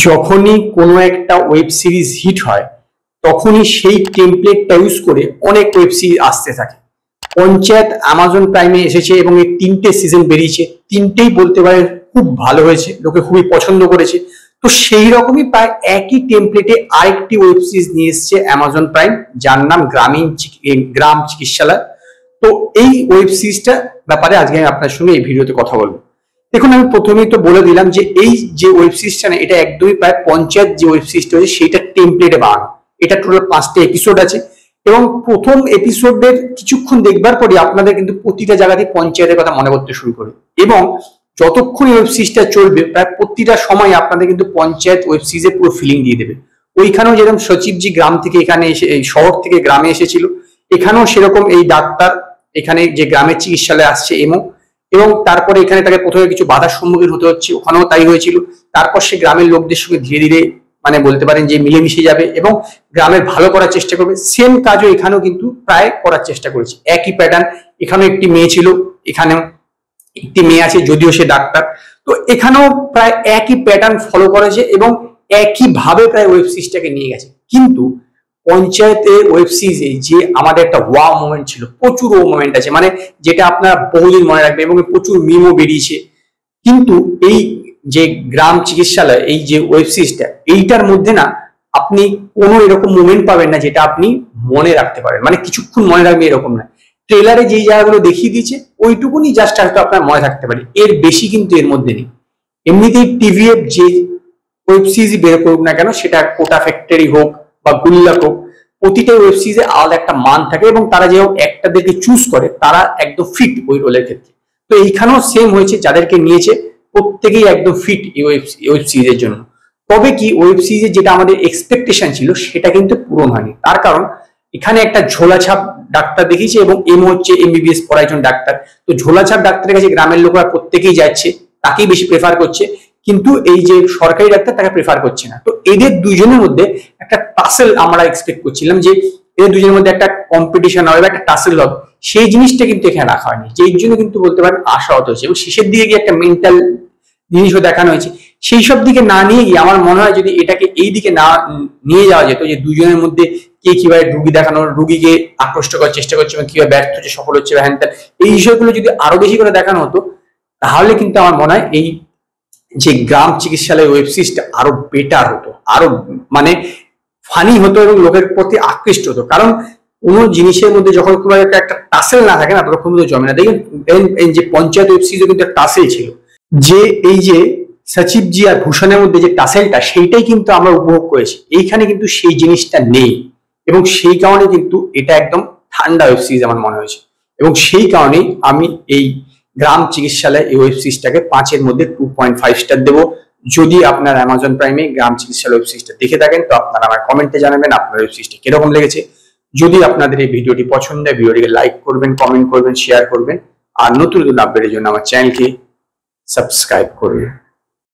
যখনই কোনো একটা ওয়েব সিরিজ হিট হয় তখনই সেই টেমপ্লেটটা ইউজ করে অনেক ওয়েব সিরিজ আসতে থাকে। পঞ্চায়েত অ্যামাজন প্রাইমে এসেছে এবং এর 3টে সিজন বেরিয়েছে, 3টেই বলতে পারে খুব ভালো হয়েছে, লোকে খুবই পছন্দ করেছে। তো সেই রকমই প্রায় একই টেমপ্লেটে আরেকটি ওয়েব সিরিজ নিয়ে এসেছে অ্যামাজন প্রাইম, যার নাম গ্রাম চিকিৎসালয়। তো এই ওয়েব সিরিজটা ব্যাপারে আজকে আমি আপনার সঙ্গে এই ভিডিওতে কথা বলবো। দেখুন, আমি প্রথমেই তো বলে দিলাম যে এই যে ওয়েব সিরিজটা না, এটা একদমই প্রায় পঞ্চায়েত যে ওয়েব সিরিজটা হয়েছে সেইটা টেমপ্লেটে বানানো। এটা টোটাল 5টে এপিসোড আছে এবং প্রথম এপিসোডের কিছুক্ষণ দেখবার পরে আপনাদের কিন্তু প্রতিটা জায়গাতে পঞ্চায়েতের কথা মনে করতে শুরু করে এবং যতক্ষণ ওয়েব সিরিজটা চলবে প্রায় প্রতিটা সময় আপনাদের কিন্তু পঞ্চায়েত ওয়েব সিরিজের পুরো ফিলিং দিয়ে দেবে। ওইখানেও যেরকম সচিবজি গ্রাম থেকে এখানে এসে, এই শহর থেকে গ্রামে এসেছিল, এখানেও সেরকম এই ডাক্তার এখানে যে গ্রামের চিকিৎসালয়ে আসছে এমো, এবং তারপরে এখানে তাকে প্রথমে কিছু বাধার সম্মুখীন হতে হচ্ছে, ওখানেও তাই হয়েছিল। তারপর সে গ্রামের লোকদের সঙ্গে ধীরে ধীরে বলতে পারেন যে মিলেমিশে যাবে এবং গ্রামের ভালো করার চেষ্টা করবে। সেম কাজও এখানেও কিন্তু প্রায় করার চেষ্টা করেছে, একই প্যাটার্ন। এখানেও একটি মেয়ে ছিল, এখানেও একটি মেয়ে আছে, যদিও সে ডাক্তার। তো এখানেও প্রায় একই প্যাটার্ন ফলো করেছে এবং একইভাবে প্রায় ওয়েব সিরিজটাকে নিয়ে গেছে। কিন্তু পঞ্চায়েতের ওয়েব সিরিজে যে আমাদের একটা ওয়াও মোমেন্ট ছিল, প্রচুর ও মোমেন্ট আছে, যেটা আপনারা বহুদিন মনে রাখবেন এবং প্রচুর মিমও বেরিয়েছে। কিন্তু এই যে গ্রাম চিকিৎসালয়, এই যে ওয়েব সিরিজটা, এইটার মধ্যে না আপনি কোনো এরকম মোমেন্ট পাবেন না যেটা আপনি মনে রাখতে পারেন, কিছুক্ষণ মনে রাখবেন এরকম না। ট্রেলারে যেই জায়গাগুলো দেখিয়ে দিয়েছে ওইটুকুনি জাস্ট হয়তো আপনার মনে থাকতে পারে, এর বেশি কিন্তু এর মধ্যে নেই। এমনিতেই টিভিএফ যে ওয়েব সিরিজ বের করুক না কেন, সেটা কোটা ফ্যাক্টরি হোক বা গুল্লাক হোক, প্রতিটা ওয়েব সিরিজে আলাদা একটা মান থাকে এবং তারা যে একটাদেরকে চুজ করে তারা একদম ফিট ওই রোলের ক্ষেত্রে। তো এইখানেও সেম হয়েছে, যাদেরকে নিয়েছে প্রত্যেকেই একদম ফিট এই ওয়েব সিরিজের জন্য। তবে কি ওয়েব সিরিজের যেটা আমাদের এক্সপেকটেশন ছিল সেটা কিন্তু পূরণ হয়নি। তার কারণ এখানে একটা ঝোলাছাপ ডাক্তার দেখিয়েছে এবং এম হচ্ছে এমবিবিএস পড়া একজন ডাক্তার। তো ঝোলাছাপ ডাক্তারের কাছে গ্রামের লোকরা প্রত্যেকেই যাচ্ছে, তাকেই বেশি প্রেফার করছে, কিন্তু এই যে সরকারি ডাক্তার তাকে প্রেফার করছে না। তো এদের দুজনের মধ্যে একটা টাসেল আমরা এক্সপেক্ট করছিলাম, যে এদের দুজনের মধ্যে একটা কম্পিটিশন হবে বা একটা টাসেল হবে। সেই জিনিসটা কিন্তু এখানে রাখা হয়নি, যেই জন্য কিন্তু বলতে পারেন আশাহত হয়েছে। এবং শেষের দিকে গিয়ে একটা মেন্টাল জিনিসও দেখানো হয়েছে, সেই সব দিকে না নিয়ে গিয়ে আমার মনে হয় যদি এটাকে এই দিকে না নিয়ে যাওয়া যেত, যে দুজনের মধ্যে কে কিভাবে রুগী দেখানোর, রুগীকে আকৃষ্ট করার চেষ্টা করছে এবং কিভাবে ব্যর্থ হচ্ছে, সফল হচ্ছে বা হ্যান ত্যান, এই বিষয়গুলো যদি আরো বেশি করে দেখানো হতো, তাহলে কিন্তু আমার মনে হয় এই যে গ্রাম চিকিৎসালয় ওয়েব সিরিজটা আরো বেটার হতো, আরো ফানি হতো এবং লোকের প্রতি আকৃষ্ট হতো। কারণ কোনো জিনিসের মধ্যে যখন খুব একটা টাসেল না থাকে না, ততক্ষণ কিন্তু জমে না। দেখেন যে পঞ্চায়েত ওয়েব সিরিজে কিন্তু একটা টাসেল ছিল, যে এই যে সচিবজি আর ভূষণের মধ্যে যে টাসেলটা, সেইটাই কিন্তু আমরা উপভোগ করেছি। এইখানে কিন্তু সেই জিনিসটা নেই এবং সেই কারণে কিন্তু এটা একদম ঠান্ডা ওয়েব সিরিজ আমার মনে হয়েছে। এবং সেই কারণেই আমি এই গ্রাম চিকিৎসালয় এই ওয়েব সিরিজটাকে 5-এর মধ্যে 2.5 স্টার দেবো। যদি আপনার অ্যামাজন প্রাইমে গ্রাম চিকিৎসালয় ওয়েব সিরিজটা দেখে থাকেন, তো আপনারা আমার কমেন্টে জানাবেন আপনার ওয়েব সিরিজটা কিরকম লেগেছে। যদি আপনাদের এই ভিডিওটি পছন্দ হয়, ভিডিওটিকে লাইক করবেন, কমেন্ট করবেন, শেয়ার করবেন, আর নতুন নতুন আপডেটের জন্য আমার চ্যানেলকে সাবস্ক্রাইব করবেন।